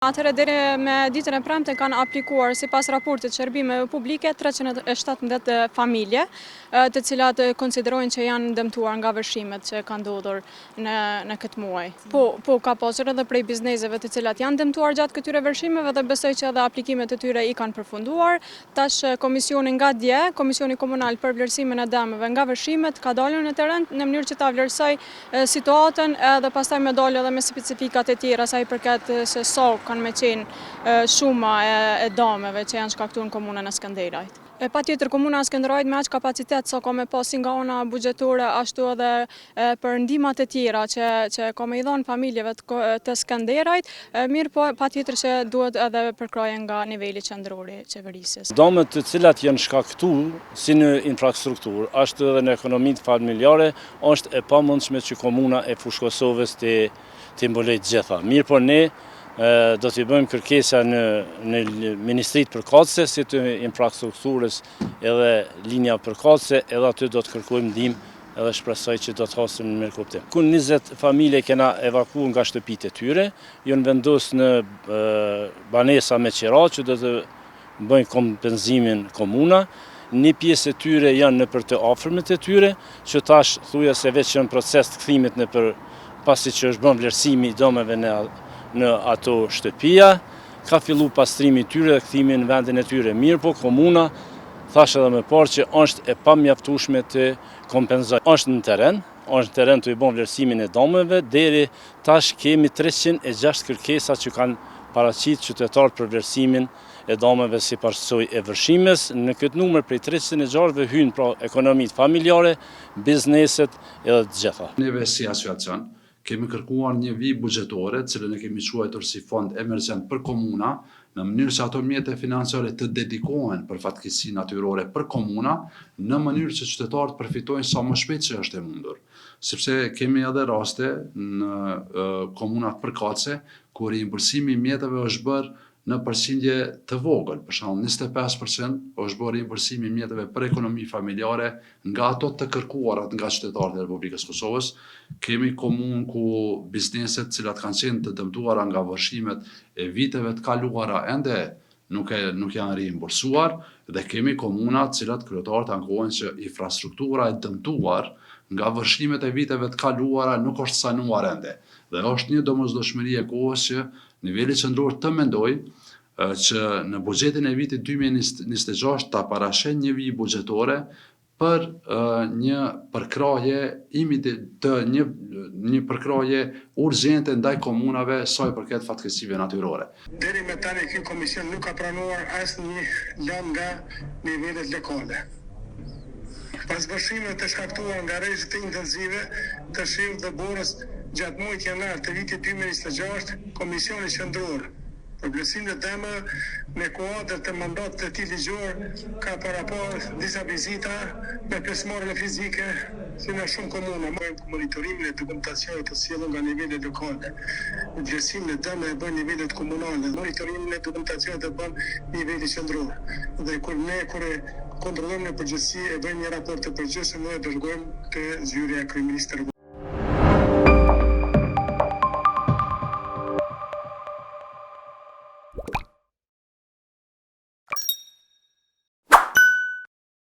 Atëherë deri me ditën e premte kanë aplikuar sipas raportit shërbime publike 317 familje, të cilat konsiderojnë që janë dëmtuar nga vërshimet që kanë ndodhur në këtë muaj. Po ka pasur edhe prej bizneseve të cilat janë dëmtuar gjatë këtyre vërshimeve dhe besoj që edhe aplikimet e tyre i kanë përfunduar. Tash komisioni nga dje, Komisioni Komunal për vlerësimin e dëmeve nga vërshimet ka dalur në terren në mënyrë që ta vlerësoj situatën edhe pastaj me dalë edhe me specifikat e tjera sa i përket se sa kanë me qenë shuma e dëmeve që janë shkaktuar në komunën e Skënderajt. Patjetër komuna e Skënderajt me aq kapacitet sa ka me pasi nga ana buxhetore ashtu edhe për ndihmat e tjera që ka me i dhënë familjeve të Skënderajt, mirë po patjetër që duhet edhe përkraje nga niveli qendror i qeverisjes. Dëmet të cilat janë shkaktuar si në infrastrukturë, ashtu edhe në ekonominë familjare, është e pamundshme që komuna e Fushkosovës të mbulojë të gjitha. Mirë po ne do t'i bëjmë kërkesa në Ministritë përkatëse si të infrastrukturës edhe linja përkatëse, edhe aty do të kërkojmë ndihmë edhe shpresoj që do të hasim në mirë kuptim. Ku 20 familje kena evakuar nga shtëpitë e tyre, janë vendosur në banesa me qira që do të bëjnë kompenzimin komuna. Një pjesë e tyre janë në për të afërmit e tyre, që tash thuja se veç janë proces të kthimit në për pasi që është bën vlerësimi i domeve në ato shtëpia, ka fillu pastrimi tyre dhe kthimi në vendin e tyre. Mirë po komuna, thash edhe më parë që është e pamjaftueshme të kompenzojë. Është në terren të i bën vlerësimin e domeve, deri tash kemi 306 kërkesa që kanë paraqitur qytetarët për vlerësimin e domeve si pasojë e vërshimes. Në këtë numër prej 306-ve hynë pra ekonomitë familjare, bizneset edhe të gjitha. Neve si asociacion kemi kërkuar një vijë buxhetore, cilën e kemi quajtur si fond emergjent për komuna, në mënyrë që ato mjete financiare të dedikohen për fatkeqësi natyrore për komuna, në mënyrë që qytetarët përfitojnë sa më shpejt që është e mundur. Sepse kemi edhe raste në komunat përkatëse, ku rimbursimi i mjeteve është bërë në përqindje të vogël, për shembull 25% është bërë rimbursimi i mjeteve për ekonomi familjare nga ato të kërkuarat nga qytetarët e Republikës Kosovës. Kemi komunë ku bizneset cilat kanë qenë të dëmtuara nga vërshimet e viteve të kaluara ende nuk janë rimbursuar, dhe kemi komuna cilat kryetarët ankohen që infrastruktura e dëmtuar nga vërshimet e viteve të kaluara nuk është sanuar ende. Dhe është një domosdoshmëri e kohës që niveli qendror të mendoj që në buxhetin e vitit 2026 ta parashen një vijë buxhetore për një përkrahje një përkrahje urgjente ndaj komunave sa i përket fatkeqësive natyrore. Deri me tani ky komision nuk ka pranuar asnjë lëmë nga nivelet lokale. Pas vërshimeve të shkaktuar nga rrezikët intensive të shiut dhe borës gjatë muajit janar të vitit 2026, Komisioni Qendror për vlerësimin e dëmeve me kuadër të mandatit të tij ligjor ka parapar disa vizita me pjesëmarrje fizike si në shumë komuna. Monitorimin e dokumentacionit të sjellur nga nivelet lokale. Vlerësimin e dëmeve e bën nivelet komunale. Monitorimin e dokumentacionit e bën niveli qendror. Dhe kur kontrollojmë në përgjithësi e bëjmë një raport të përgjithshëm dhe e dërgojmë te zyrja kryeministre.